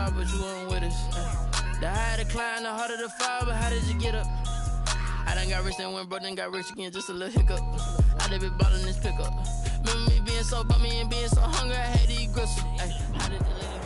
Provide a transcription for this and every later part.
vibe, but you weren't with us. The higher the climb, the harder the fall, but how did you get up? I done got rich and went broke, then got rich again, just a little hiccup. I done been ballin' this pickup. Remember me being so bummy and being so hungry, I had to eat gristle. Ay, how did you let it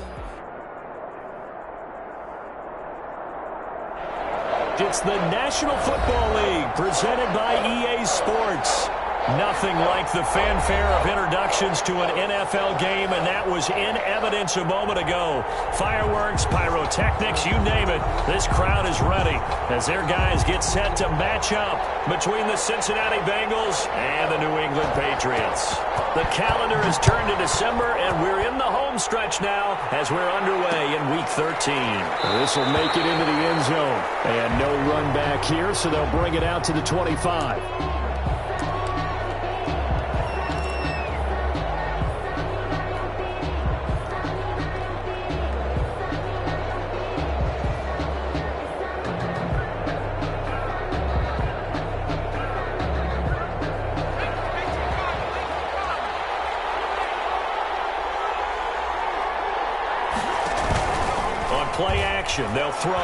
go? It's the National Football League presented by EA Sports. Nothing like the fanfare of introductions to an NFL game, and that was in evidence a moment ago. Fireworks, pyrotechnics, you name it. This crowd is ready as their guys get set to match up between the Cincinnati Bengals and the New England Patriots. The calendar has turned to December, and we're in the home stretch now as we're underway in Week 13. This will make it into the end zone. And no run back here, so they'll bring it out to the 25. Play action, they'll throw. And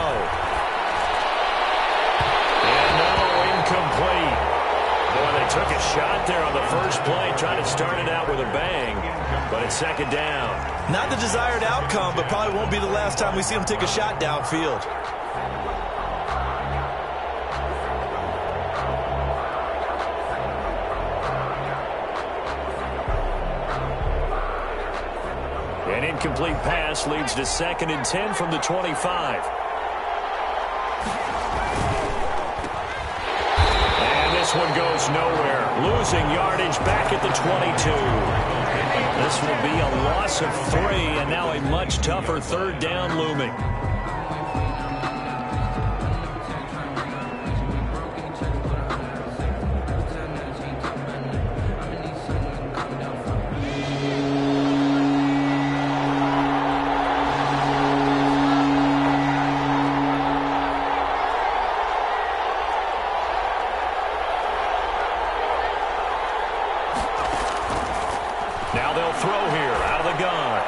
no, incomplete. Boy, they took a shot there on the first play, trying to start it out with a bang, but it's second down. Not the desired outcome, but probably won't be the last time we see them take a shot downfield. An incomplete pass leads to 2nd and 10 from the 25. And this one goes nowhere. Losing yardage back at the 22. This will be a loss of 3, and now a much tougher 3rd down looming. Now they'll throw here out of the gun.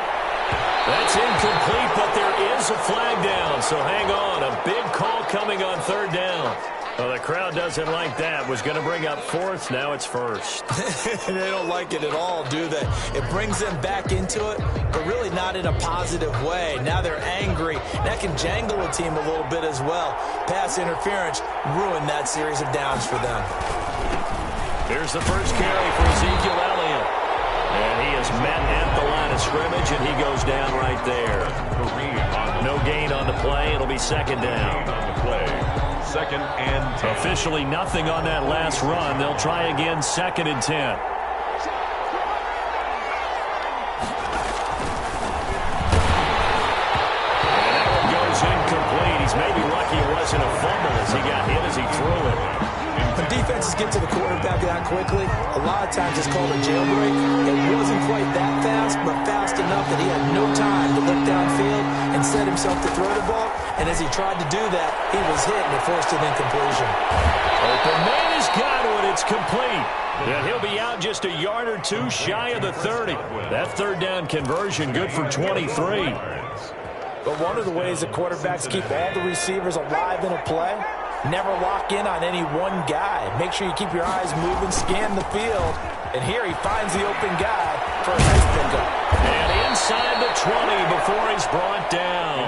That's incomplete, but there is a flag down, so hang on. A big call coming on 3rd down. Well, the crowd doesn't like that. Was going to bring up 4th. Now it's 1st. They don't like it at all, do they? It brings them back into it, but really not in a positive way. Now they're angry. That can jangle a team a little bit as well. Pass interference ruined that series of downs for them. Here's the first carry for Ezekiel Elliott. And he is met at the line of scrimmage, and he goes down right there. No gain on the play. It'll be 2nd down. On the play, 2nd and 10. Officially nothing on that last run. They'll try again, 2nd and 10. And that one goes incomplete. He's maybe lucky it wasn't a fumble as he got hit as he threw it. When defenses get to the quarterback that quickly, a lot of times it's called a jailbreak. It wasn't quite that fast, but fast enough that he had no time to look downfield and set himself to throw the ball. And as he tried to do that, he was hit and it forced an incompletion. Open man has got it. It's complete. And he'll be out just a yard or two shy of the 30. That 3rd down conversion good for 23. But one of the ways that quarterbacks keep all the receivers alive in a play, never lock in on any one guy. Make sure you keep your eyes moving, scan the field. And here he finds the open guy for a nice pickup. And inside the 20 before he's brought down.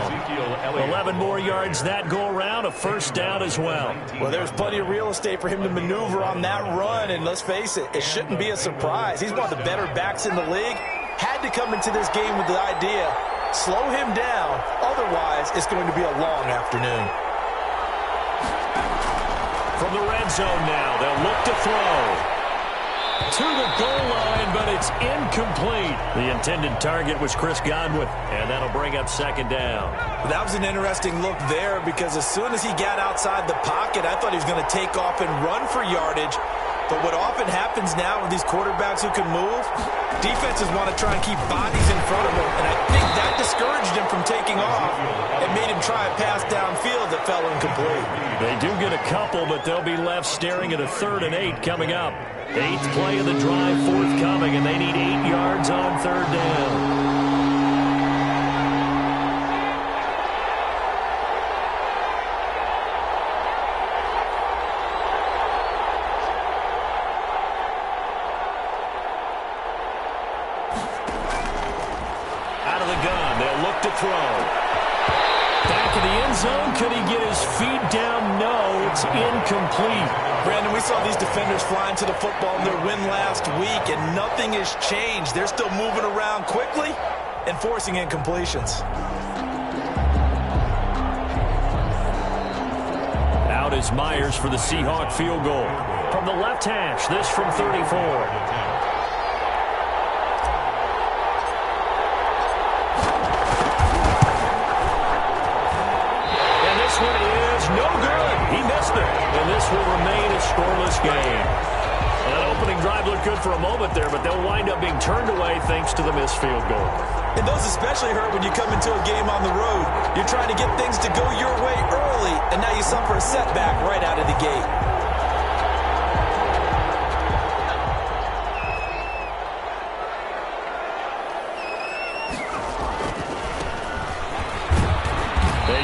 11 more yards that go around, a 1st down as well. Well, there's plenty of real estate for him to maneuver on that run. And let's face it, it shouldn't be a surprise. He's one of the better backs in the league. Had to come into this game with the idea, slow him down. Otherwise, it's going to be a long afternoon. From the red zone now, they'll look to throw. To the goal line, but it's incomplete. The intended target was Chris Godwin, and that'll bring up 2nd down. That was an interesting look there because as soon as he got outside the pocket, I thought he was going to take off and run for yardage. But what often happens now with these quarterbacks who can move, defenses want to try and keep bodies in front of them, and I think that discouraged him from taking off and made him try a pass downfield that fell incomplete. They do get a couple, but they'll be left staring at a 3rd and 8 coming up. 8th play of the drive forthcoming, and they need 8 yards on 3rd down. time. They'll look to throw. Back in the end zone. Could he get his feet down? No, it's incomplete. Brandon, we saw these defenders flying to the football in their win last week, and nothing has changed. They're still moving around quickly and forcing incompletions. Out is Myers for the Seahawk field goal. From the left hash, this from 34. One is no good. He missed it. And this will remain a scoreless game. Well, that opening drive looked good for a moment there, but they'll wind up being turned away thanks to the missed field goal. And those especially hurt when you come into a game on the road. You're trying to get things to go your way early, and now you suffer a setback right out of the gate.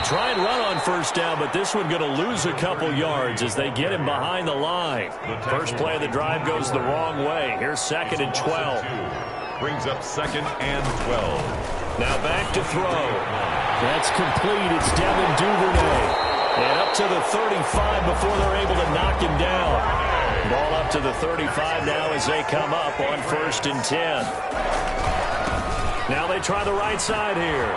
Try and run on first down, but this one going to lose a couple yards as they get him behind the line. First play of the drive goes the wrong way. Here's 2nd and 12. Brings up 2nd and 12. Now back to throw. That's complete. It's Devin Duvernay. And up to the 35 before they're able to knock him down. Ball up to the 35 now as they come up on 1st and 10. Now they try the right side here.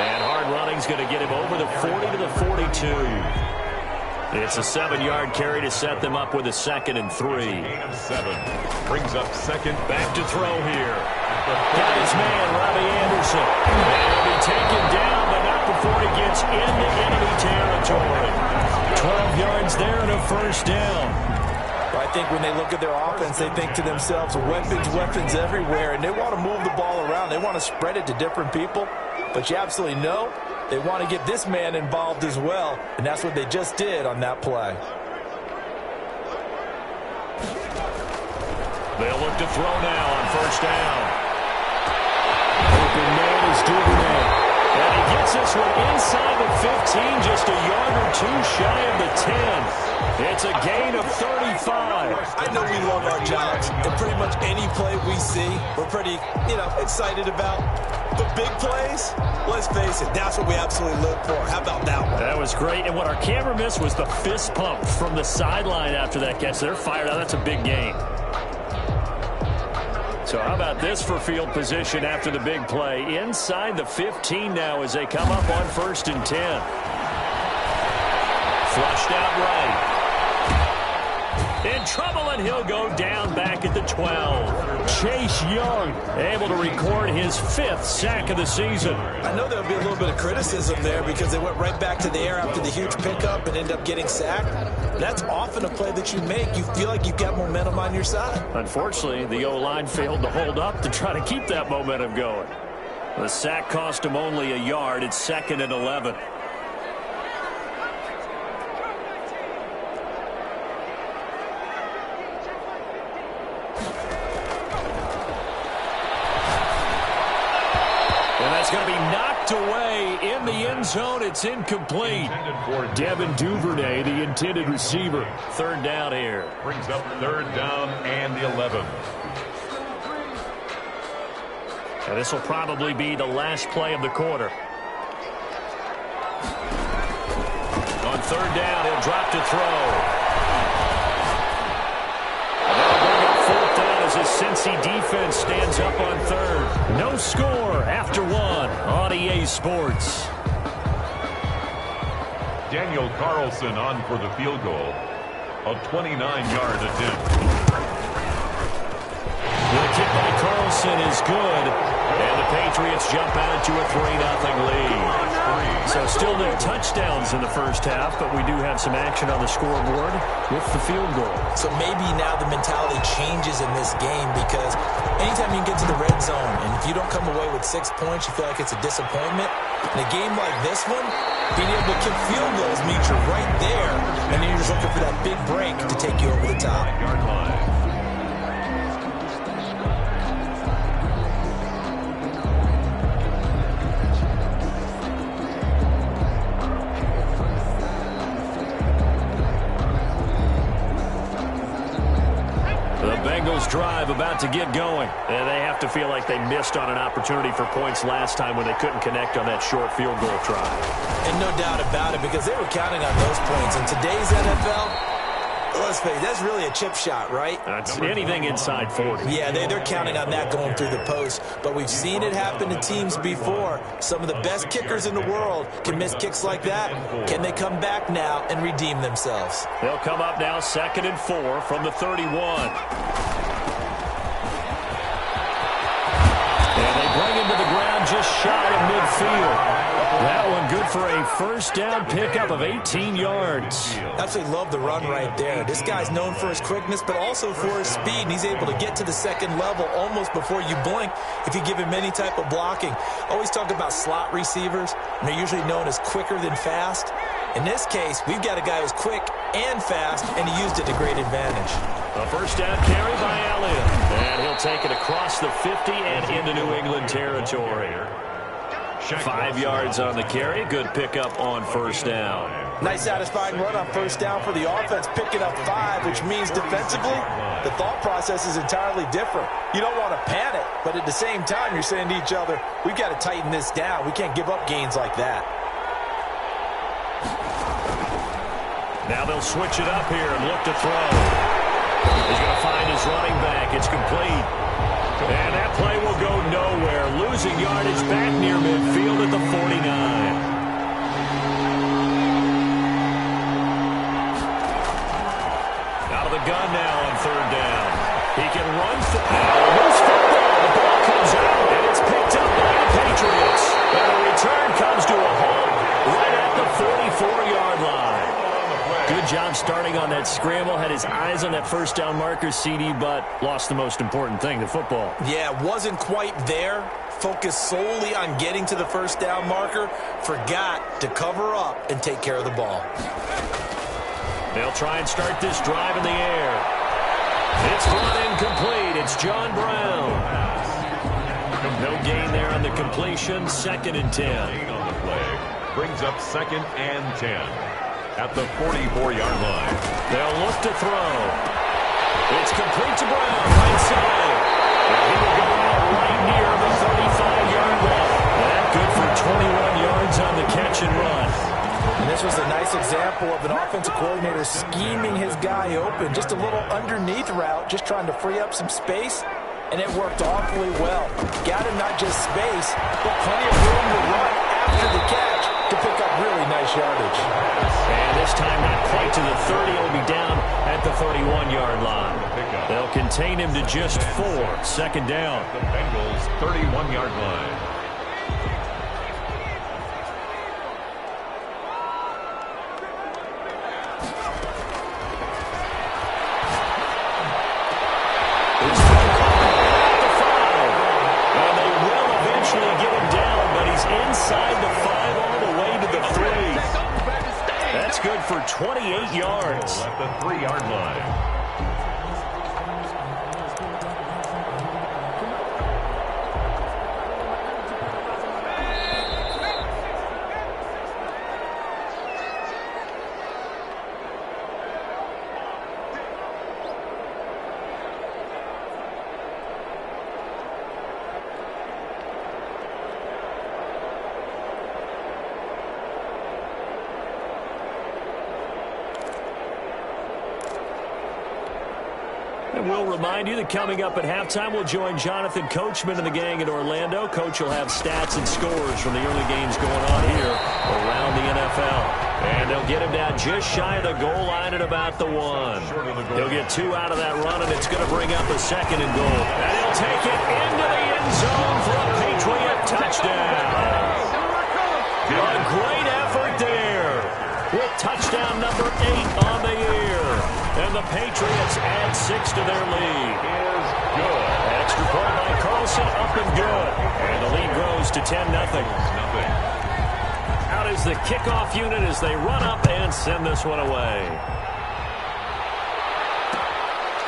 And hard running's going to get him over the 40 to the 42. It's a 7-yard carry to set them up with a 2nd and 3. Gain of 7. Brings up 2nd. Back to throw here. Got his man, Robbie Anderson. And he'll be taken down, but not before he gets into enemy territory. 12 yards there and a first down. I think when they look at their offense, they think to themselves, weapons everywhere, and they want to move the ball around. They want to spread it to different people. But you absolutely know they want to get this man involved as well, and that's what they just did on that play. They'll look to throw now on first down. Open man is Duvernay. And he gets this one inside the 15, just a yard or two shy of the 10. It's a gain of 35. I know we love our jobs, and pretty much any play we see, we're pretty, excited about. But big plays, let's face it, that's what we absolutely live for. How about that one? That was great. And what our camera missed was the fist pump from the sideline after that catch. They're fired out. That's a big gain. So how about this for field position after the big play? Inside the 15 now as they come up on 1st and 10. Flushed out right. In trouble, and he'll go down back at the 12. Chase Young able to record his 5th sack of the season. I know there'll be a little bit of criticism there because they went right back to the air after the huge pickup and ended up getting sacked. That's often a play that you make. You feel like you've got momentum on your side. Unfortunately, the O-line failed to hold up to try to keep that momentum going. The sack cost him only a yard. It's 2nd and 11. It's going to be knocked away in the end zone. It's incomplete. Devin Duvernay, the intended receiver. 3rd down here. Brings up 3rd down and the 11. And this will probably be the last play of the quarter. On 3rd down, he'll drop to throw. As the Cincy defense stands up on 3rd. No score after 1 on EA Sports. Daniel Carlson on for the field goal. A 29-yard attempt. The kick by Carlson is good. And the Patriots jump out to a 3-0 lead. So still no touchdowns in the first half, but we do have some action on the scoreboard with the field goal. So maybe now the mentality changes in this game because anytime you get to the red zone and if you don't come away with 6 points, you feel like it's a disappointment. In a game like this one, being able to kick field goals means you're right there, and then you're just looking for that big break to take you over the top. drive about to get going. And they have to feel like they missed on an opportunity for points last time when they couldn't connect on that short field goal try. And no doubt about it, because they were counting on those points. In today's NFL, let's face it, that's really a chip shot, right? That's anything inside 40. Yeah, they're counting on that going through the post. But we've seen it happen to teams before. Some of the best kickers in the world can miss kicks like that. Can they come back now and redeem themselves? They'll come up now 2nd and 4 from the 31. And they bring him to the ground just shy of midfield. That one good for a first down pickup of 18 yards. Absolutely love the run right there. This guy's known for his quickness, but also for his speed, and he's able to get to the second level almost before you blink if you give him any type of blocking. Always talk about slot receivers, and they're usually known as quicker than fast. In this case, we've got a guy who's quick and fast, and he used it to great advantage. A first down carry by Elliott. And he'll take it across the 50 and into New England territory. 5 yards on the carry. Good pickup on first down. Nice satisfying run on first down for the offense, picking up 5, which means defensively, the thought process is entirely different. You don't want to panic, but at the same time, you're saying to each other, we've got to tighten this down. We can't give up gains like that. Now they'll switch it up here and look to throw. He's going to find his running back. It's complete. And that play will go nowhere. Losing yardage back near midfield at the 49. Out of the gun now on 3rd down. He can run. Loose football. The ball comes out, and it's picked up by the Patriots. And the return comes to a halt right at the 44-yard line. Good job starting on that scramble. Had his eyes on that first down marker, CD, but lost the most important thing, the football. Yeah, wasn't quite there. Focused solely on getting to the first down marker. Forgot to cover up and take care of the ball. They'll try and start this drive in the air. It's run incomplete. It's John Brown. No gain there on the completion. 2nd and 10. On the play. Brings up 2nd and 10. At the 44-yard line. They'll look to throw. It's complete to Brown, right side. And he will go out right near the 35-yard line. That good for 21 yards on the catch and run. And this was a nice example of an offensive coordinator scheming his guy open. Just a little underneath route, just trying to free up some space. And it worked awfully well. Got him not just space, but plenty of room to run after the catch to pick up really nice yardage. And this time not quite to the 30. It'll be down at the 31-yard line. They'll contain him to just 4. 2nd down. The Bengals' 31-yard line. Inside the 5 all the way to the 3. That's good for 28 yards. At the 3-yard line. And we'll remind you that coming up at halftime, we'll join Jonathan Coachman and the gang in Orlando. Coach will have stats and scores from the early games going on here around the NFL. And they'll get him down just shy of the goal line at about the 1. He'll get 2 out of that run, and it's going to bring up a 2nd and goal. And he'll take it into the end zone for a Patriot touchdown. A great effort there with touchdown number 8 on the year. And the Patriots add 6 to their lead. Is good. Extra point by Carlson, up and good. And the lead grows to 10-0. Out is the kickoff unit as they run up and send this one away.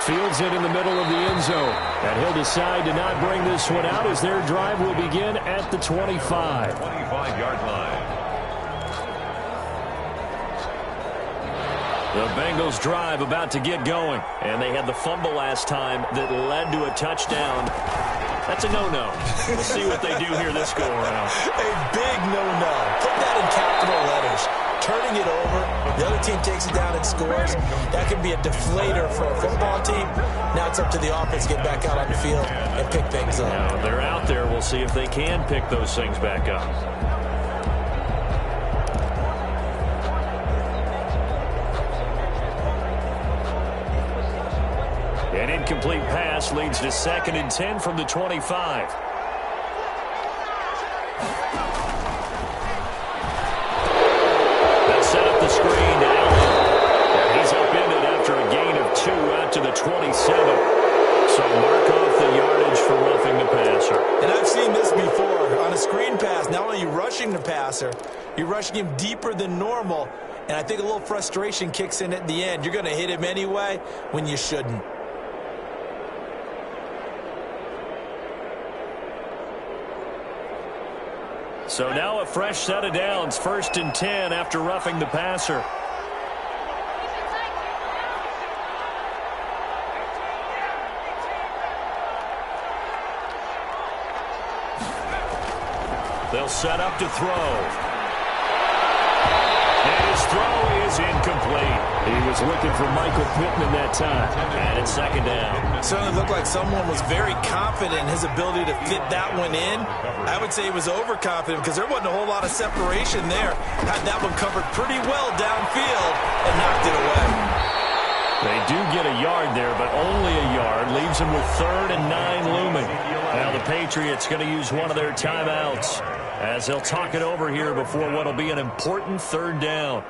Fields it in the middle of the end zone. And he'll decide to not bring this one out as their drive will begin at the 25. 25-yard line. The Bengals drive about to get going. And they had the fumble last time that led to a touchdown. That's a no-no. We'll see what they do here this go-around. A big no-no. Put that in capital letters. Turning it over, the other team takes it down and scores. That can be a deflator for a football team. Now it's up to the offense to get back out on the field and pick things up. Now they're out there. We'll see if they can pick those things back up. An incomplete pass leads to 2nd and 10 from the 25. They'll set up the screen to Allen. He's upended after a gain of 2 out to the 27. So mark off the yardage for roughing the passer. And I've seen this before. On a screen pass, not only are you rushing the passer, you're rushing him deeper than normal. And I think a little frustration kicks in at the end. You're going to hit him anyway when you shouldn't. So now a fresh set of downs, 1st and 10 after roughing the passer. They'll set up to throw. And his throw is incomplete. He was looking for Michael Pittman that time. And it's 2nd down. Certainly looked like someone was very confident in his ability to fit that one in. I would say he was overconfident because there wasn't a whole lot of separation there. Had that one covered pretty well downfield and knocked it away. They do get a yard there, but only a yard. Leaves them with 3rd and 9 looming. Now the Patriots going to use one of their timeouts as they'll talk it over here before what will be an important 3rd down.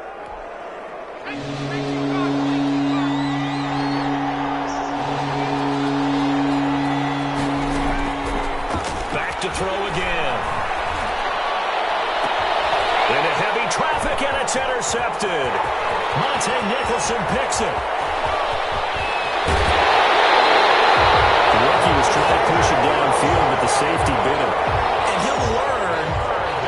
Back to throw again. Into heavy traffic, and it's intercepted. Monte Nicholson picks it. The rookie was trying to push it downfield, but the safety bit him. And he'll learn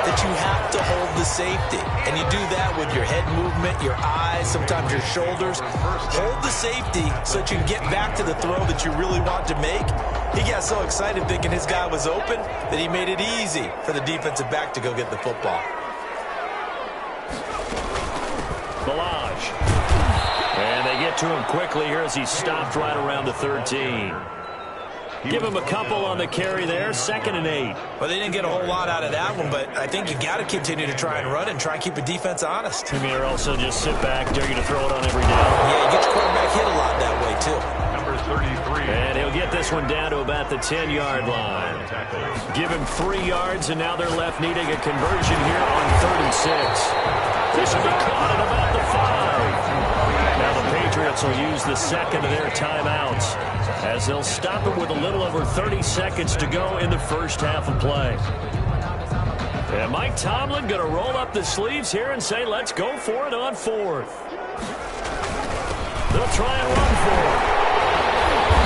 that you have to hold the safety. And you do that with your head movement, your eyes, sometimes your shoulders. Hold the safety so that you can get back to the throw that you really want to make. He got so excited thinking his guy was open that he made it easy for the defensive back to go get the football. Balaj. And they get to him quickly here as he stopped right around the 13. Give him a couple on the carry there, 2nd and 8. Well, they didn't get a whole lot out of that one, but I think you got to continue to try and run and try and keep the defense honest. I mean, or also just sit back, dare you to throw it on every down. Yeah, you get your quarterback hit a lot that way, too. Number 33. And he'll get this one down to about the 10-yard line. Give him 3 yards, and now they're left needing a conversion here on 3rd and 6. This will be caught at about the 5. Now the Patriots will use the 2nd of their timeouts as they'll stop it with a little over 30 seconds to go in the first half of play. And Mike Tomlin going to roll up the sleeves here and say, let's go for it on 4th. They'll try and run for it.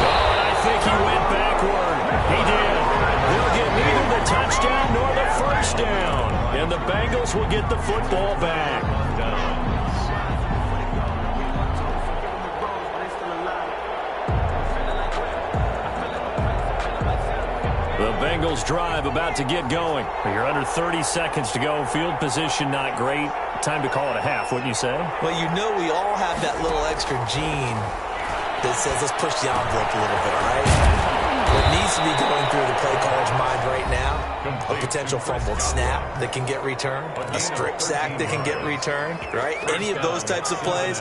Oh, and I think he went backward. He did. They'll get neither the touchdown nor the 1st down. And the Bengals will get the football back. The Bengals drive about to get going. You're under 30 seconds to go. Field position not great. Time to call it a half, wouldn't you say? Well, you know we all have that little extra gene that says let's push the envelope a little bit, all right? What needs to be going through the play caller's mind right now, a potential fumbled snap that can get returned, a strip sack that can get returned, right? Any of those types of plays,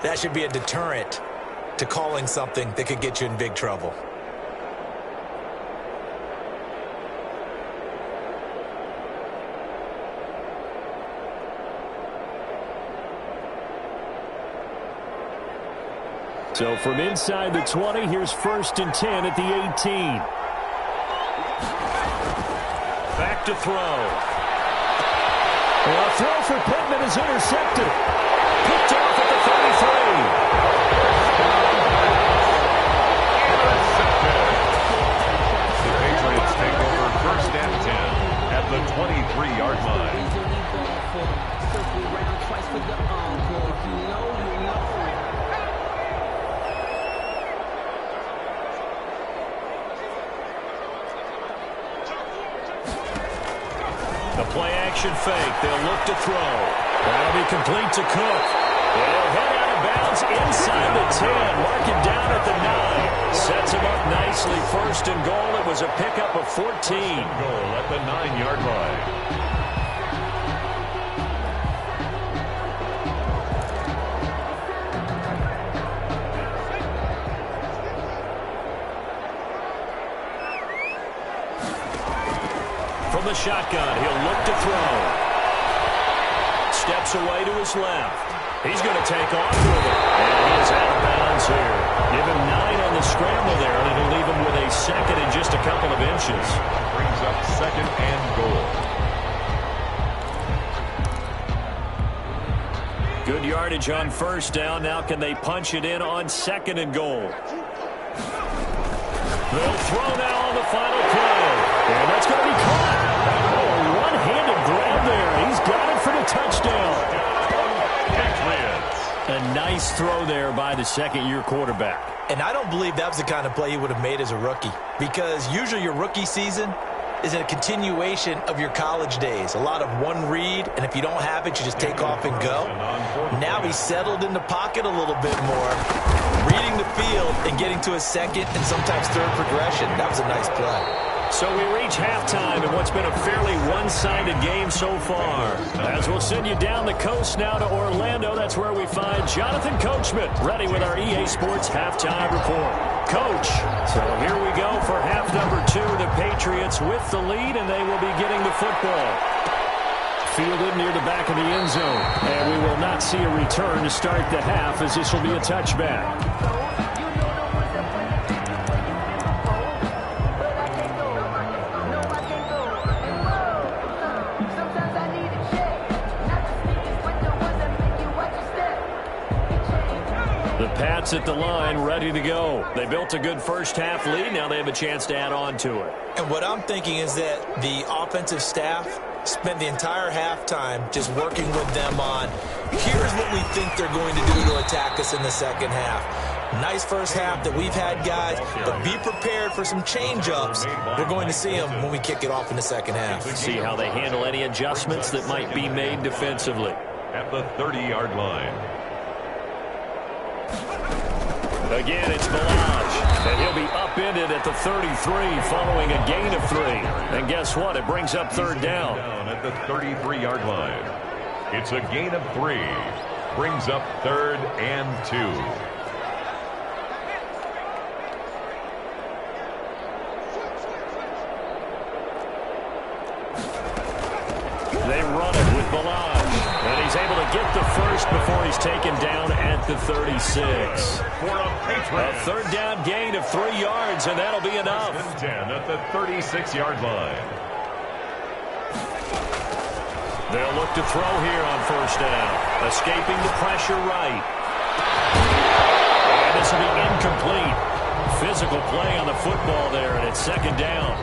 that should be a deterrent to calling something that could get you in big trouble. So from inside the 20, here's 1st and 10 at the 18. Back to throw. Well, a throw for Pittman is intercepted. Picked off at the 33. The Patriots take over 1st and 10 at the 23-yard line. The play-action fake. They'll look to throw. That'll be complete to Cook. He'll head out of bounds inside the 10. Mark it down at the 9. Sets him up nicely. First and goal. It was a pickup of 14. Goal at the 9-yard line. From the shotgun, he'll look to throw. Steps away to his left. He's going to take off with it. And he is out of bounds here. Give him 9 on the scramble there, and it'll leave him with a second and just a couple of inches. Brings up second and goal. Good yardage on first down. Now can they punch it in on second and goal? They'll throw now on the final play. And that's going to be caught. Oh, a one-handed grab there. He's got it for the touchdown. A nice throw there by the second-year quarterback. And I don't believe that was the kind of play he would have made as a rookie, because usually your rookie season is a continuation of your college days. A lot of one read, and if you don't have it, you just take off and go. Now he's settled in the pocket a little bit more, reading the field and getting to a second and sometimes third progression. That was a nice play. So we reach halftime in what's been a fairly one-sided game so far. As we'll send you down the coast now to Orlando, that's where we find Jonathan Coachman, ready with our EA Sports Halftime Report. Coach, so here we go for half number 2. The Patriots with the lead, and they will be getting the football. Fielded near the back of the end zone. And we will not see a return to start the half, as this will be a touchback. The Pats at the line, ready to go. They built a good first-half lead. Now they have a chance to add on to it. And what I'm thinking is that the offensive staff spent the entire halftime just working with them on, here's what we think they're going to do to attack us in the second half. Nice first half that we've had, guys, but be prepared for some change-ups. We're going to see them when we kick it off in the second half. See how they handle any adjustments that might be made defensively. At the 30-yard line. Again, it's Balaj, and he'll be upended at the 33 following a gain of 3. And guess what? It brings up third down. At the 33-yard line. It's a gain of 3. Brings up third and 2. They run it with Balaj, and he's able to get the first before he's taken down at the 36. A third down gain of 3 yards, and that'll be enough. 10 at the 36-yard line. They'll look to throw here on first down. Escaping the pressure right. And this will be incomplete. Physical play on the football there, and it's second down.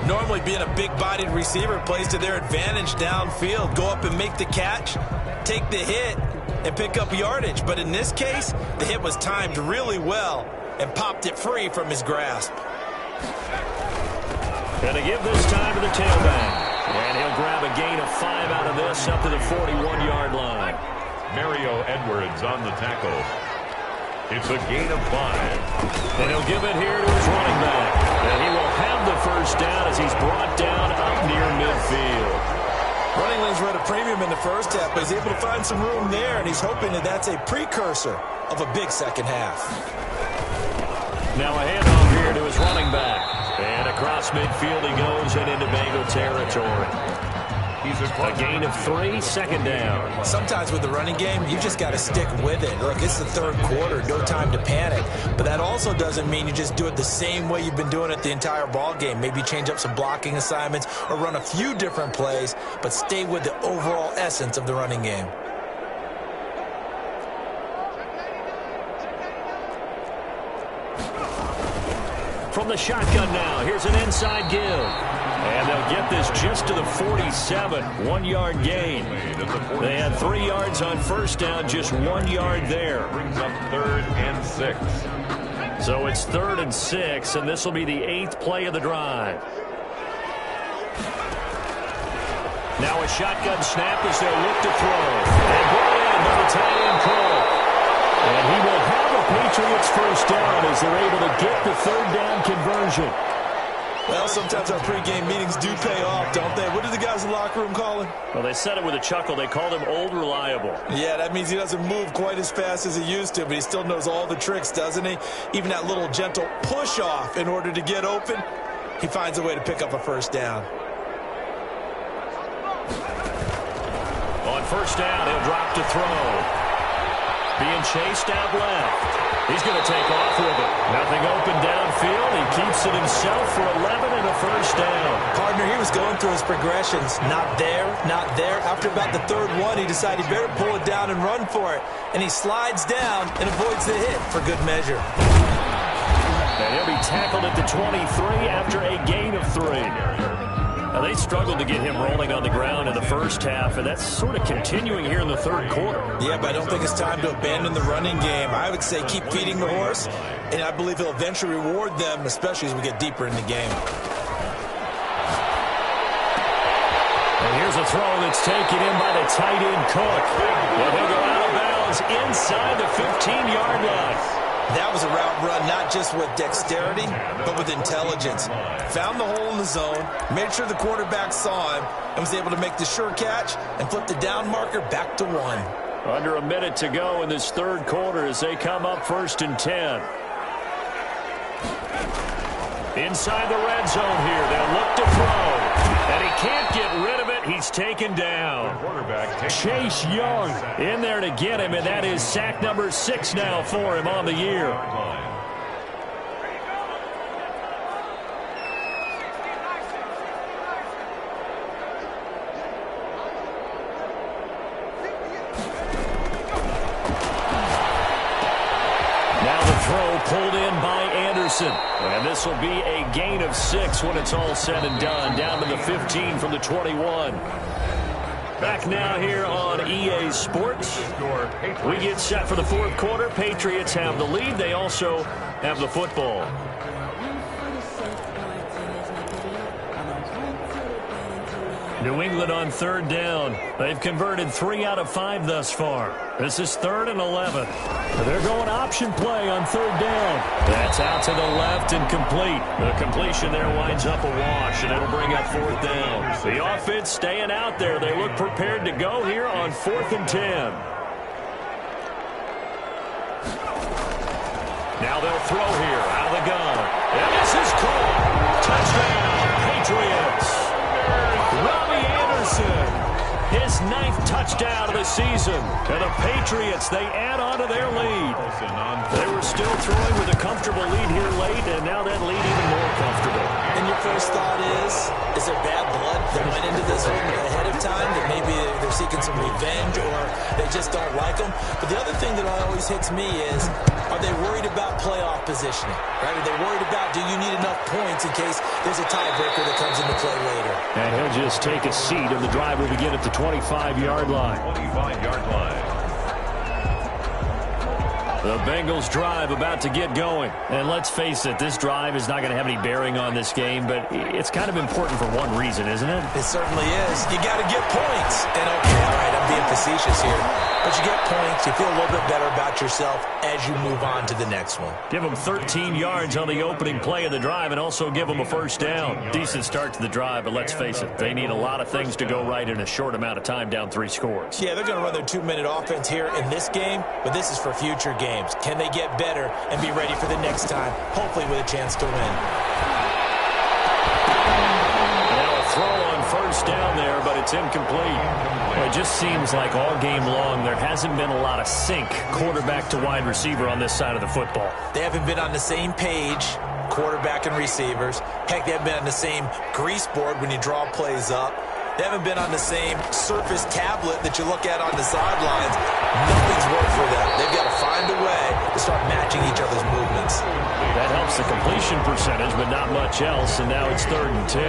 Normally being a big-bodied receiver plays to their advantage downfield. Go up and make the catch, take the hit, and pick up yardage. But in this case, the hit was timed really well and popped it free from his grasp. Going to give this time to the tailback. And he'll grab a gain of 5 out of this up to the 41-yard line. Mario Edwards on the tackle. It's a gain of 5. And he'll give it here to his running back. And he will have the first down as he's brought down up near midfield. Running lanes were at a premium in the first half, but he's able to find some room there, and he's hoping that that's a precursor of a big second half. Now a handoff here to his running back. And across midfield he goes and into Bengal territory. A gain of 3, second down. Sometimes with the running game, you just got to stick with it. Look, it's the third quarter, no time to panic. But that also doesn't mean you just do it the same way you've been doing it the entire ball game. Maybe change up some blocking assignments or run a few different plays, but stay with the overall essence of the running game. From the shotgun now, here's an inside give. And they'll get this just to the 47, 1-yard gain. They had 3 yards on first down, just 1 yard there. Brings up third and 6. So it's 3rd and 6, and this will be the 8th play of the drive. Now a shotgun snap as they'll look to throw. And brought in by the tight end Cole. And he will have a Patriots first down as they're able to get the third down conversion. Well, sometimes our pregame meetings do pay off, don't they? What did the guys in the locker room call him? Well, they said it with a chuckle. They called him Old Reliable. Yeah, that means he doesn't move quite as fast as he used to, but he still knows all the tricks, doesn't he? Even that little gentle push-off in order to get open, he finds a way to pick up a first down. On first down, he'll drop to throw. Being chased out left. He's going to take off with it. Nothing open downfield. He keeps it himself for 11 and a first down. Partner, he was going through his progressions. Not there, not there. After about the third one, he decided he better pull it down and run for it. And he slides down and avoids the hit for good measure. And he'll be tackled at the 23 after a gain of 3. Now, they struggled to get him rolling on the ground in the first half, and that's sort of continuing here in the third quarter. Yeah, but I don't think it's time to abandon the running game. I would say keep feeding the horse, and I believe he'll eventually reward them, especially as we get deeper in the game. And here's a throw that's taken in by the tight end Cook. Well, he'll go out of bounds inside the 15-yard line. That was a route run not just with dexterity, but with intelligence. Found the hole in the zone, made sure the quarterback saw him, and was able to make the sure catch and flip the down marker back to 1. Under a minute to go in this third quarter as they come up 1st and 10. Inside the red zone here, they'll look to throw. And he can't get rid of it. He's taken down. Chase Young in there to get him, and that is sack number 6 now for him on the year. Now the throw pulled in by Anderson. And this will be a gain of 6 when it's all said and done. Down to the 15 from the 21. Back now here on EA Sports. We get set for the fourth quarter. Patriots have the lead. They also have the football. New England on third down. They've converted 3 out of 5 thus far. This is 3rd and 11. They're going option play on third down. That's out to the left and complete. The completion there winds up a wash, and it'll bring up 4th down. The offense staying out there. They look prepared to go here on 4th and 10. Now they'll throw here out of the gun. And this is caught. Touchdown, Patriots. Robbie Anderson. His 9th touchdown of the season. And the Patriots, they add on to their lead. They were still throwing with a comfortable lead here late, and now that lead even more comfortable. And your first thought is there bad blood that went into this one ahead of time, that maybe they're seeking some revenge or they just don't like them? But the other thing that always hits me is, are they worried about playoff positioning? Right? Are they worried about, do you need enough points in case there's a tiebreaker that comes into play later? And he'll just take a seat, and the drive will begin at the 25-yard line. 25-yard line. The Bengals drive about to get going. And let's face it, this drive is not going to have any bearing on this game, but it's kind of important for one reason, isn't it? It certainly is. You got to get points. And okay, all right, I'm being facetious here. But you get points, you feel a little bit better about yourself as you move on to the next one. Give them 13 yards on the opening play of the drive and also give them a first down. Decent start to the drive, but let's face it, they need a lot of things to go right in a short amount of time, down 3 scores. Yeah, they're going to run their 2-minute offense here in this game, but this is for future games. Can they get better and be ready for the next time, hopefully with a chance to win? Now a throw on first down there, but it's incomplete. Well, it just seems like all game long there hasn't been a lot of sync quarterback to wide receiver on this side of the football. They haven't been on the same page, quarterback and receivers. Heck, they haven't been on the same grease board when you draw plays up. They haven't been on the same Surface tablet that you look at on the sidelines. Nothing's worked for them. They've got to find a way to start matching each other's movements. That helps the completion percentage, but not much else, and now it's 3rd and 10.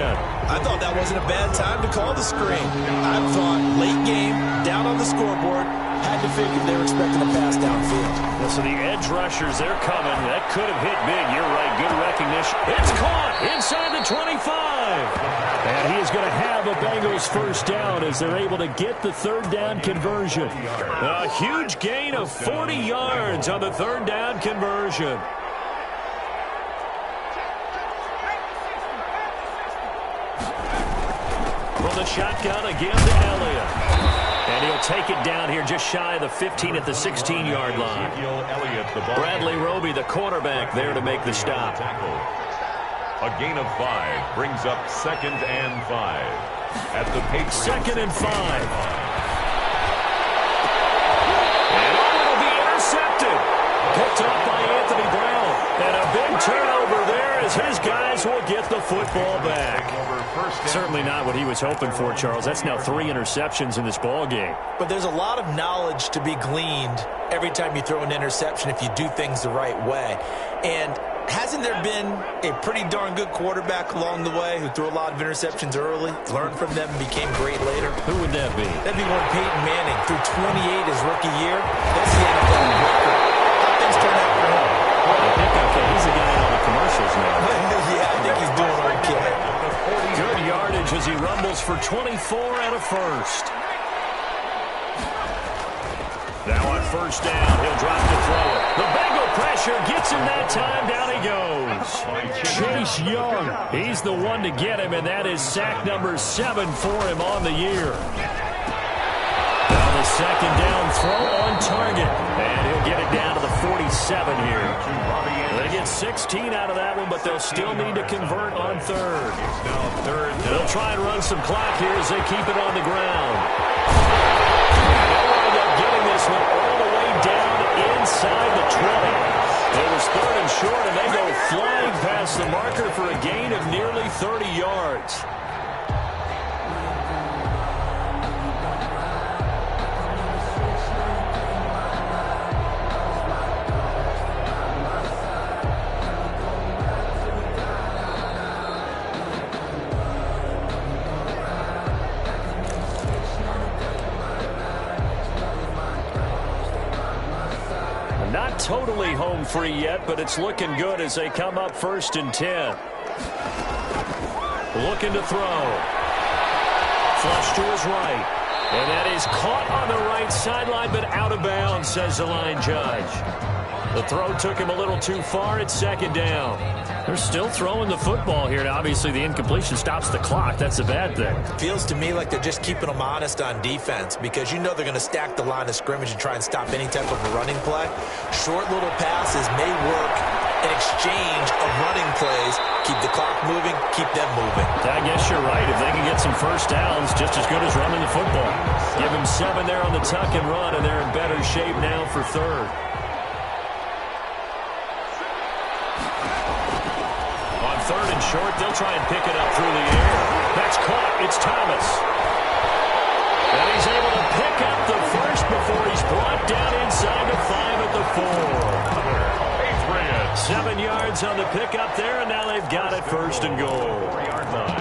I thought that wasn't a bad time to call the screen. I thought late game, down on the scoreboard, had to figure they were expecting a pass downfield. Well, so the edge rushers, they're coming. That could have hit big. You're right. Good recognition. It's caught inside the 25. And And he is going to have a Bengals first down as they're able to get the third down conversion. A huge gain of 40 yards on the third down conversion. From the shotgun again to Elliott. And he'll take it down here just shy of the 15 at the 16-yard line. Bradley Roby, the quarterback, there to make the stop. A gain of 5 brings up 2nd and 5 at the Patriots. 2nd and 5. And it'll be intercepted. Picked up by Anthony Brown. And a big turnover there as his guys will get the football back. Certainly not what he was hoping for, Charles. That's now 3 interceptions in this ball game. But there's a lot of knowledge to be gleaned every time you throw an interception if you do things the right way. And hasn't there been a pretty darn good quarterback along the way who threw a lot of interceptions early, learned from them, and became great later? Who would that be? That'd be one Peyton Manning. Threw 28 his rookie year. That's the NFL record. How things turn out for him? I think, okay, he's a guy in all the commercials now. Yeah, I think he's doing okay. Good yardage as he rumbles for 24 and a first. Now on first down, he'll drop to throw it. The Bengal pressure gets him that time. Down he goes. Chase Young, he's the one to get him, and that is sack number 7 for him on the year. Now the second down throw on target, and he'll get it down to the 47 here. They get 16 out of that one, but they'll still need to convert on third. They'll try and run some clock here as they keep it on the ground. They'll wind up getting this one all the way down inside the 20. It was 3rd and short, and they go flying past the marker for a gain of nearly 30 yards. Not totally home free yet, but it's looking good as they come up 1st and 10. Looking to throw. Flush to his right. And that is caught on the right sideline, but out of bounds, says the line judge. The throw took him a little too far. It's 2nd down. They're still throwing the football here. Now, obviously, the incompletion stops the clock. That's a bad thing. Feels to me like they're just keeping them honest on defense because you know they're going to stack the line of scrimmage and try and stop any type of a running play. Short little passes may work in exchange of running plays. Keep the clock moving, keep them moving. I guess you're right. If they can get some first downs, just as good as running the football. Give them 7 there on the tuck and run, and they're in better shape now for third. On 3rd and short, they'll try and pick it up through the air. That's caught. It's Thomas. And he's able to pick up the first before he's brought down inside the 5 at the 4. 7 yards on the pickup there, and now they've got it 1st and goal. 3-yard line.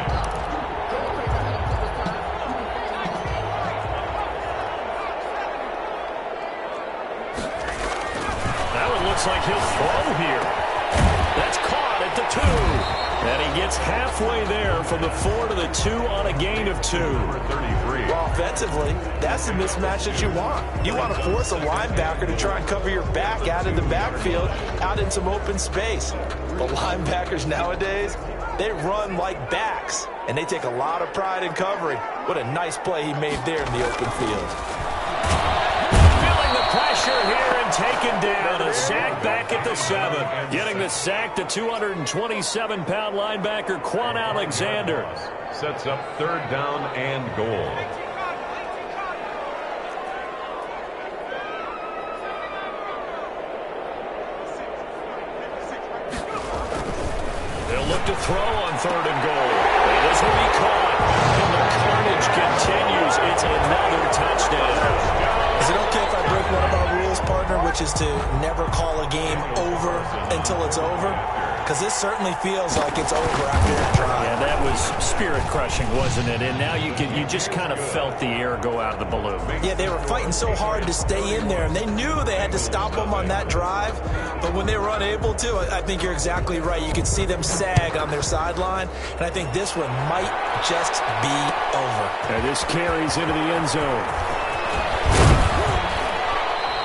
That one looks like he'll throw here. That's caught at the 2. And he gets halfway there from the 4 to the 2 on a gain of 2. 33. Well, offensively, that's the mismatch that you want. You want to force a linebacker to try and cover your back out in the backfield, out in some open space. The linebackers nowadays, they run like backs, and they take a lot of pride in covering. What a nice play he made there in the open field. Feeling the pressure here and taken down. A sack back at the 7. Getting the sack to 227-pound linebacker Quan Alexander. Sets up 3rd down and goal. They'll look to throw on 3rd and goal. And this will be caught. And the carnage continues. It's another touchdown. Is it okay if I break one of our rules, partner, which is is to never call a game over until it's over, because this certainly feels like it's over after that drive. Yeah, that was spirit-crushing, wasn't it? And now you just kind of felt the air go out of the balloon. Yeah, they were fighting so hard to stay in there, and they knew they had to stop them on that drive, but when they were unable to, I think you're exactly right. You could see them sag on their sideline, and I think this one might just be over. And this carries into the end zone.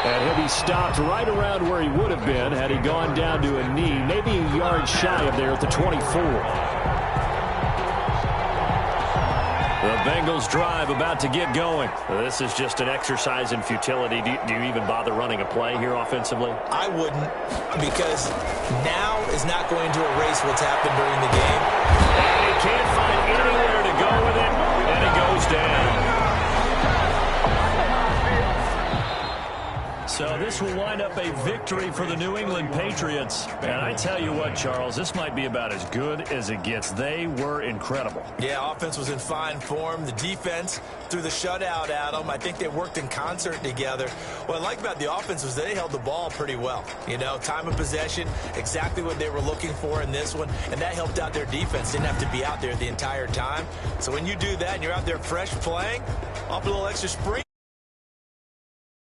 And he'll be stopped right around where he would have been had he gone down to a knee, maybe a yard shy of there at the 24. The Bengals drive about to get going. This is just an exercise in futility. Do you even bother running a play here offensively? I wouldn't, because now is not going to erase what's happened during the game. And he can't find anywhere to go with it, and it goes down. So this will wind up a victory for the New England Patriots. And I tell you what, Charles, this might be about as good as it gets. They were incredible. Yeah, offense was in fine form. The defense threw the shutout at them. I think they worked in concert together. What I like about the offense was they held the ball pretty well. You know, time of possession, exactly what they were looking for in this one, and that helped out their defense. Didn't have to be out there the entire time. So when you do that and you're out there fresh playing, off a little extra spring